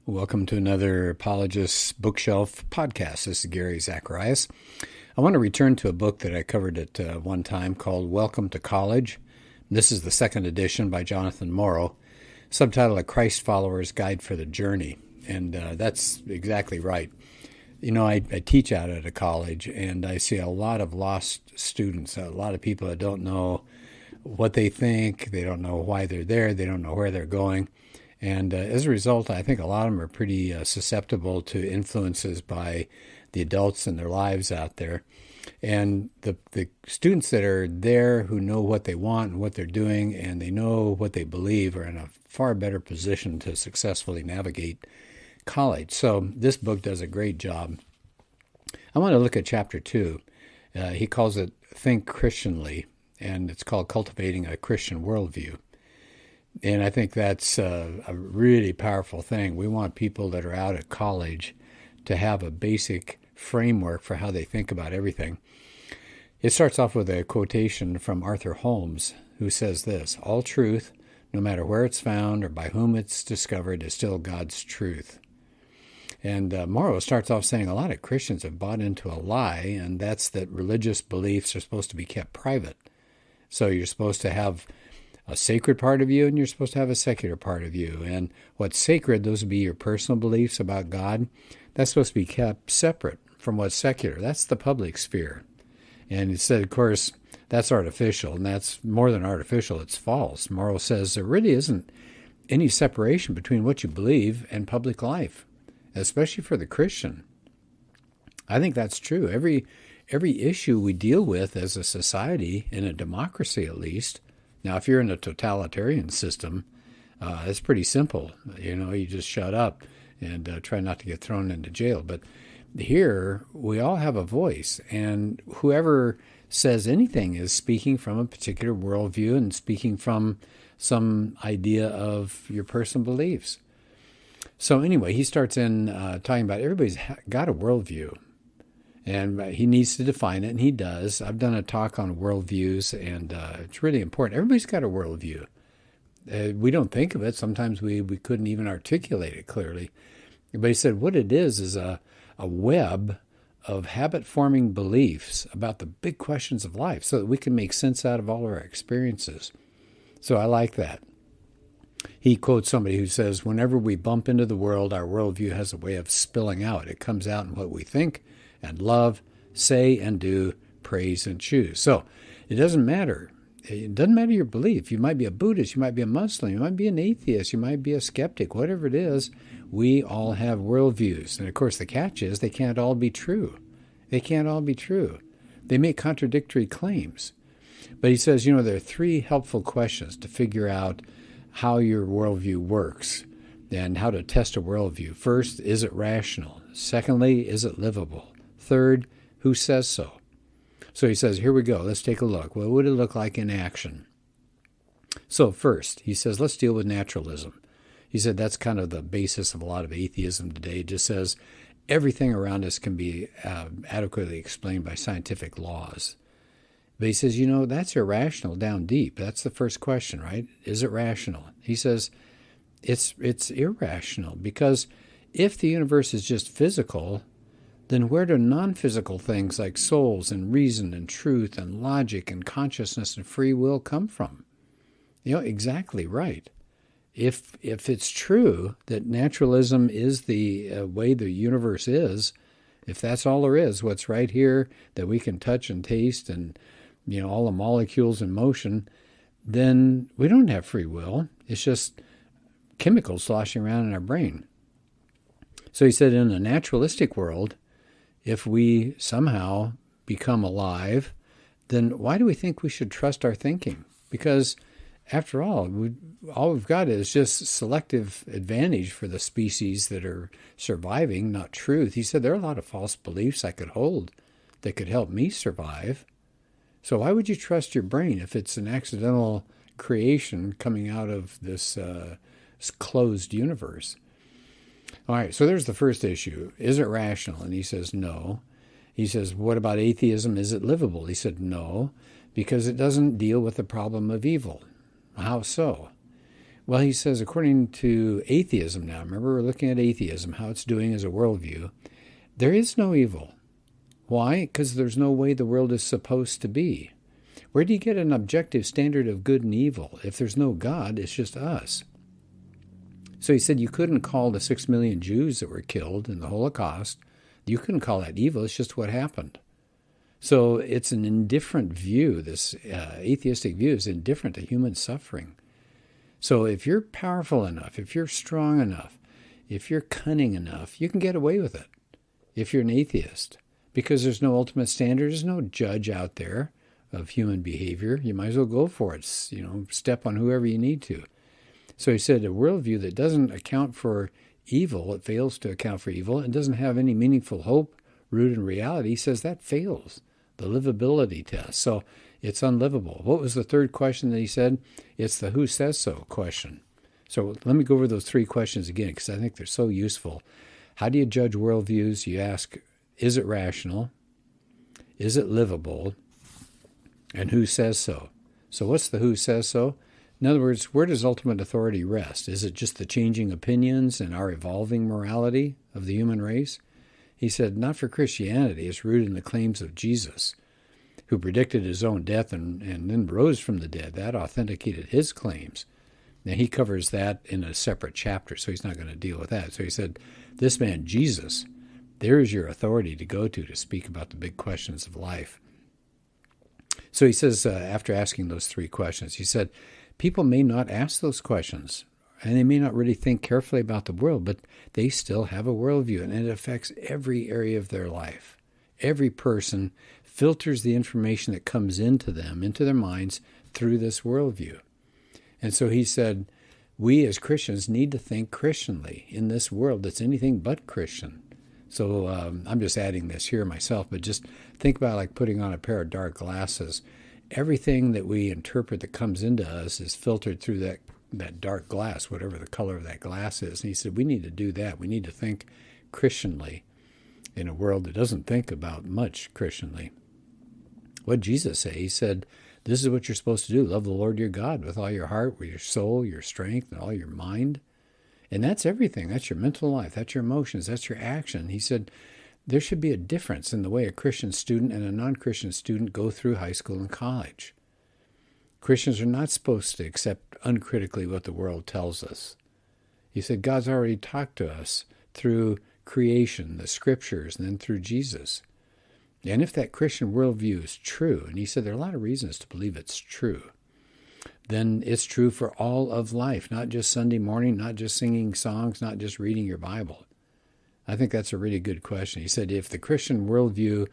Welcome to another Apologist Bookshelf podcast. This is Gary Zacharias. I want to return to a book that I covered at one time called Welcome to College. This is the second edition by Jonathan Morrow, subtitled A Christ Follower's Guide for the Journey. And that's exactly right. You know, I teach out at a college, and I see a lot of lost students, a lot of people that don't know what they think, they don't know why they're there, they don't know where they're going. And as a result, I think a lot of them are pretty susceptible to influences by the adults in their lives out there. And the students that are there who know what they want and what they're doing and they know what they believe are in a far better position to successfully navigate college. So this book does a great job. I want to look at chapter 2. He calls it Think Christianly, and it's called Cultivating a Christian Worldview. And I think that's a really powerful thing. We want people that are out at college to have a basic framework for how they think about everything. It starts off with a quotation from Arthur Holmes, who says this: "All truth, no matter where it's found or by whom it's discovered, is still God's truth." And Morrow starts off saying a lot of Christians have bought into a lie, and that's that religious beliefs are supposed to be kept private. So you're supposed to have a sacred part of you, and you're supposed to have a secular part of you. And what's sacred, those would be your personal beliefs about God. That's supposed to be kept separate from what's secular. That's the public sphere. And he said, of course, that's artificial, and that's more than artificial, it's false. Morrow says there really isn't any separation between what you believe and public life, especially for the Christian. I think that's true. Every issue we deal with as a society, in a democracy at least. Now, if you're in a totalitarian system, it's pretty simple. You know, you just shut up and try not to get thrown into jail. But here, we all have a voice, and whoever says anything is speaking from a particular worldview and speaking from some idea of your personal beliefs. So anyway, he starts in talking about everybody's got a worldview. And he needs to define it, and he does. I've done a talk on worldviews, and it's really important. Everybody's got a worldview. We don't think of it. Sometimes we couldn't even articulate it clearly. But he said what it is a web of habit-forming beliefs about the big questions of life so that we can make sense out of all of our experiences. So I like that. He quotes somebody who says, whenever we bump into the world, our worldview has a way of spilling out. It comes out in what we think and love, say and do, praise and choose. So it doesn't matter. It doesn't matter your belief. You might be a Buddhist, you might be a Muslim, you might be an atheist, you might be a skeptic, whatever it is, we all have worldviews. And of course the catch is they can't all be true. They can't all be true. They make contradictory claims. But he says, you know, there are 3 helpful questions to figure out how your worldview works and how to test a worldview. First, is it rational? Secondly, is it livable? Third, who says so? So he says, here we go. Let's take a look. What would it look like in action? So first, he says, let's deal with naturalism. He said that's kind of the basis of a lot of atheism today. It just says everything around us can be adequately explained by scientific laws. But he says, you know, that's irrational down deep. That's the first question, right? Is it rational? He says it's irrational because if the universe is just physical, then where do non-physical things like souls and reason and truth and logic and consciousness and free will come from? You know, exactly right. If it's true that naturalism is the way the universe is, if that's all there is, what's right here that we can touch and taste and, you know, all the molecules in motion, then we don't have free will. It's just chemicals sloshing around in our brain. So he said in a naturalistic world, if we somehow become alive, then why do we think we should trust our thinking? Because after all we've got is just selective advantage for the species that are surviving, not truth. He said there are a lot of false beliefs I could hold that could help me survive. So why would you trust your brain if it's an accidental creation coming out of this closed universe? All right, so there's the first issue. Is it rational? And he says no. He says, what about atheism? Is it livable? He said no, because it doesn't deal with the problem of evil. How so? Well, he says, according to atheism now, remember we're looking at atheism, how it's doing as a worldview, there is no evil. Why? Because there's no way the world is supposed to be. Where do you get an objective standard of good and evil? If there's no God, it's just us. So he said you couldn't call the 6 million Jews that were killed in the Holocaust, you couldn't call that evil, it's just what happened. So it's an indifferent view. This atheistic view is indifferent to human suffering. So if you're powerful enough, if you're strong enough, if you're cunning enough, you can get away with it if you're an atheist, because there's no ultimate standard. There's no judge out there of human behavior. You might as well go for it. Step on whoever you need to. So he said a worldview that doesn't account for evil, it fails to account for evil, and doesn't have any meaningful hope rooted in reality, he says that fails the livability test. So it's unlivable. What was the third question that he said? It's the who says so question. So let me go over those three questions again, because I think they're so useful. How do you judge worldviews? You ask, is it rational? Is it livable? And who says so? So what's the who says so? In other words, where does ultimate authority rest? Is it just the changing opinions and our evolving morality of the human race? He said, not for Christianity. It's rooted in the claims of Jesus, who predicted his own death and then rose from the dead. That authenticated his claims. Now, he covers that in a separate chapter, so he's not going to deal with that. So he said, this man, Jesus, there is your authority to go to speak about the big questions of life. So he says, after asking those three questions, he said, people may not ask those questions, and they may not really think carefully about the world, but they still have a worldview, and it affects every area of their life. Every person filters the information that comes into them, into their minds, through this worldview. And so he said, we as Christians need to think Christianly in this world that's anything but Christian. So I'm just adding this here myself, but just think about like putting on a pair of dark glasses. Everything that we interpret that comes into us is filtered through that dark glass, whatever the color of that glass is. And he said, we need to do that. We need to think Christianly in a world that doesn't think about much Christianly. What did Jesus say? He said, this is what you're supposed to do. Love the Lord your God with all your heart, with your soul, your strength, and all your mind. And that's everything. That's your mental life. That's your emotions. That's your action. He said, there should be a difference in the way a Christian student and a non-Christian student go through high school and college. Christians are not supposed to accept uncritically what the world tells us. He said God's already talked to us through creation, the scriptures, and then through Jesus. And if that Christian worldview is true, and he said there are a lot of reasons to believe it's true, then it's true for all of life, not just Sunday morning, not just singing songs, not just reading your Bible. I think that's a really good question. He said if the Christian worldview,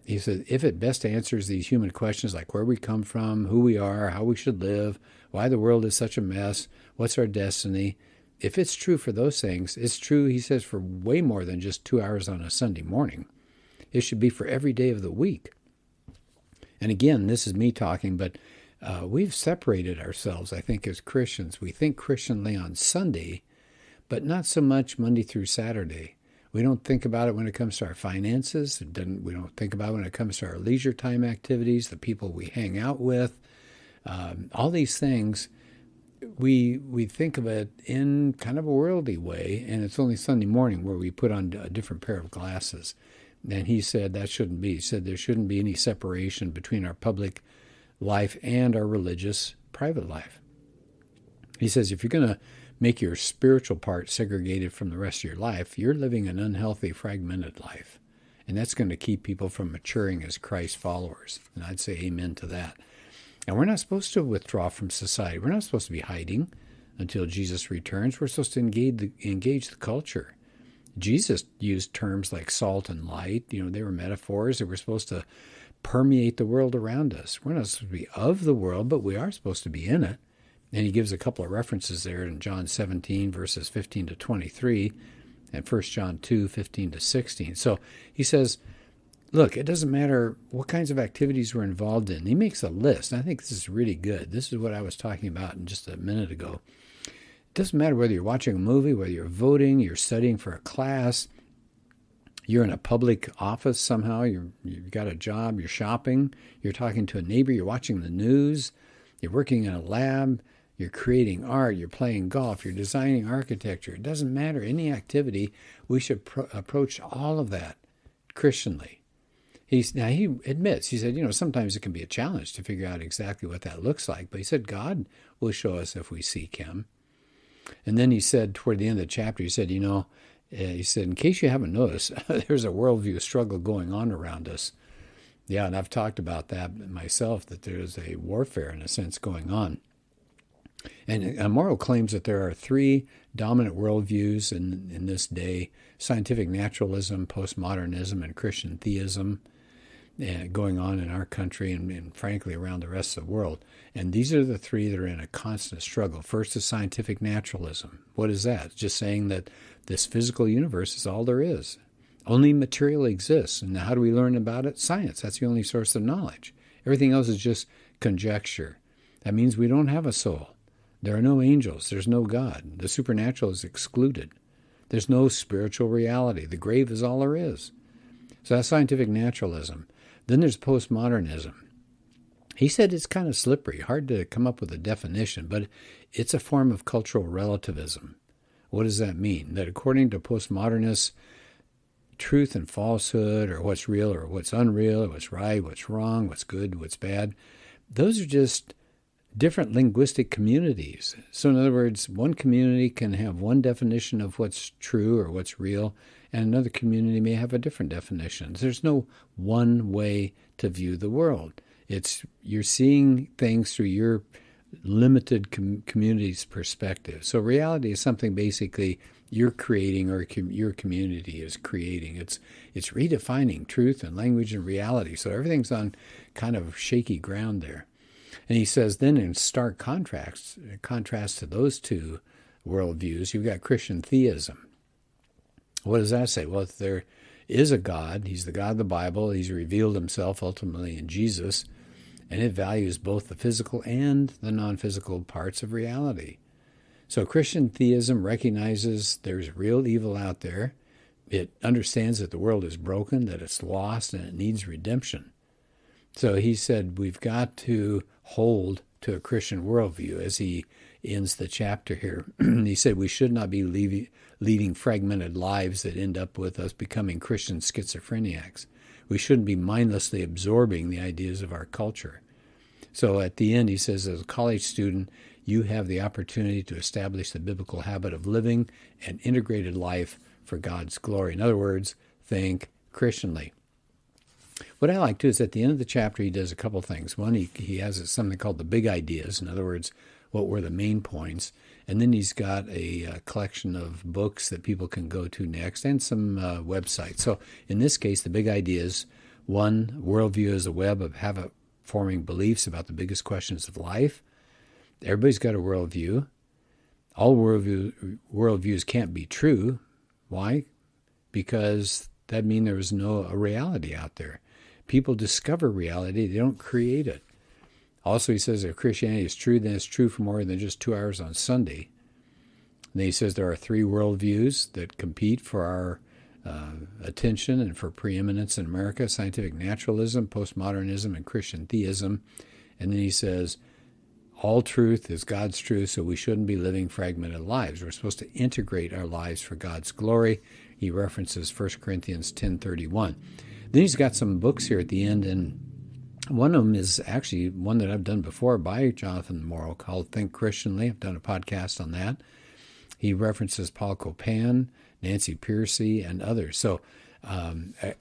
he said, if it best answers these human questions like where we come from, who we are, how we should live, why the world is such a mess, what's our destiny, if it's true for those things, it's true, he says, for way more than just 2 hours on a Sunday morning. It should be for every day of the week. And again, this is me talking, but we've separated ourselves, I think, as Christians. We think Christianly on Sunday, but not so much Monday through Saturday. We don't think about it when it comes to our finances. We don't think about it when it comes to our leisure time activities, the people we hang out with. All these things, we think of it in kind of a worldly way, and it's only Sunday morning where we put on a different pair of glasses. And he said that shouldn't be. He said there shouldn't be any separation between our public life and our religious private life. He says if you're going to make your spiritual part segregated from the rest of your life, you're living an unhealthy, fragmented life. And that's going to keep people from maturing as Christ followers. And I'd say amen to that. And we're not supposed to withdraw from society. We're not supposed to be hiding until Jesus returns. We're supposed to engage the culture. Jesus used terms like salt and light. They were metaphors that were supposed to permeate the world around us. We're not supposed to be of the world, but we are supposed to be in it. And he gives a couple of references there in John 17, verses 15 to 23, and 1 John 2, 15 to 16. So he says, look, it doesn't matter what kinds of activities we're involved in. He makes a list. And I think this is really good. This is what I was talking about in just a minute ago. It doesn't matter whether you're watching a movie, whether you're voting, you're studying for a class, you're in a public office somehow, you've got a job, you're shopping, you're talking to a neighbor, you're watching the news, you're working in a lab, You're creating art, you're playing golf, you're designing architecture. It doesn't matter. Any activity, we should approach all of that Christianly. Now he admits, he said, sometimes it can be a challenge to figure out exactly what that looks like. But he said, God will show us if we seek him. And then he said, toward the end of the chapter, he said, in case you haven't noticed, there's a worldview struggle going on around us. Yeah, and I've talked about that myself, that there's a warfare, in a sense, going on. And Morrow claims that there are three dominant worldviews in this day: scientific naturalism, postmodernism, and Christian theism, going on in our country and frankly around the rest of the world. And these are the three that are in a constant struggle. First is scientific naturalism. What is that? It's just saying that this physical universe is all there is. Only material exists. And how do we learn about it? Science. That's the only source of knowledge. Everything else is just conjecture. That means we don't have a soul. There are no angels. There's no God. The supernatural is excluded. There's no spiritual reality. The grave is all there is. So that's scientific naturalism. Then there's postmodernism. He said it's kind of slippery, hard to come up with a definition, but it's a form of cultural relativism. What does that mean? That according to postmodernists, truth and falsehood, or what's real or what's unreal, or what's right, what's wrong, what's good, what's bad, those are just different linguistic communities. So in other words, one community can have one definition of what's true or what's real, and another community may have a different definition. There's no one way to view the world. You're seeing things through your limited community's perspective. So reality is something basically you're creating, or your community is creating. It's redefining truth and language and reality. So everything's on kind of shaky ground there. And he says then in stark contrast to those two worldviews, you've got Christian theism. What does that say? Well, if there is a God, he's the God of the Bible, he's revealed himself ultimately in Jesus, and it values both the physical and the non-physical parts of reality. So Christian theism recognizes there's real evil out there. It understands that the world is broken, that it's lost, and it needs redemption. So he said we've got to hold to a Christian worldview. As he ends the chapter here, he said we should not be leading fragmented lives that end up with us becoming Christian schizophreniacs. We shouldn't be mindlessly absorbing the ideas of our culture. So at the end, he says, as a college student, you have the opportunity to establish the biblical habit of living an integrated life for God's glory. In other words, think Christianly. What I like too is at the end of the chapter, he does a couple things. One, he has something called the big ideas. In other words, what were the main points? And then he's got a collection of books that people can go to next, and some websites. So in this case, the big ideas: one, worldview is a web of habit-forming beliefs about the biggest questions of life. Everybody's got a worldview. All worldviews can't be true. Why? Because that means there is a reality out there. People discover reality. They don't create it. Also, he says if Christianity is true, then it's true for more than just 2 hours on Sunday. And then he says there are three worldviews that compete for our attention and for preeminence in America: scientific naturalism, postmodernism, and Christian theism. And then he says all truth is God's truth, so we shouldn't be living fragmented lives. We're supposed to integrate our lives for God's glory. He references 1 Corinthians 10:31. Then he's got some books here at the end, and one of them is actually one that I've done before by Jonathan Morrow called Think Christianly. I've done a podcast on that. He references Paul Copan, Nancy Pearcey, and others. So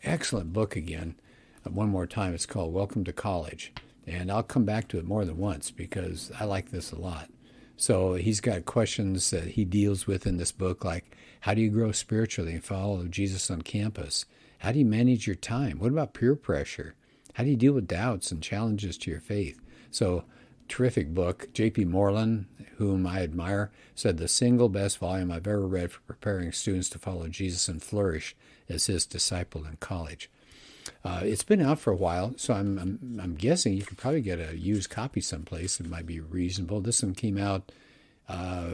excellent book again. One more time, it's called Welcome to College. And I'll come back to it more than once because I like this a lot. So he's got questions that he deals with in this book, like how do you grow spiritually and follow Jesus on campus? How do you manage your time? What about peer pressure? How do you deal with doubts and challenges to your faith? So, terrific book. J.P. Moreland, whom I admire, said the single best volume I've ever read for preparing students to follow Jesus and flourish as his disciple in college. It's been out for a while, so I'm guessing you could probably get a used copy someplace. It might be reasonable. This one came out,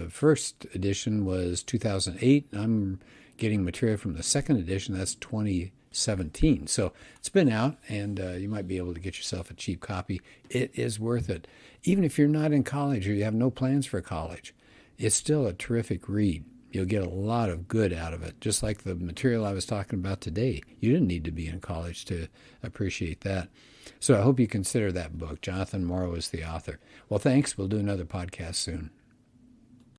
first edition was 2008. I'm getting material from the second edition. That's 2017. So it's been out, and you might be able to get yourself a cheap copy. It is worth it. Even if you're not in college or you have no plans for college, it's still a terrific read. You'll get a lot of good out of it, just like the material I was talking about today. You didn't need to be in college to appreciate that. So I hope you consider that book. Jonathan Morrow is the author. Well, thanks. We'll do another podcast soon.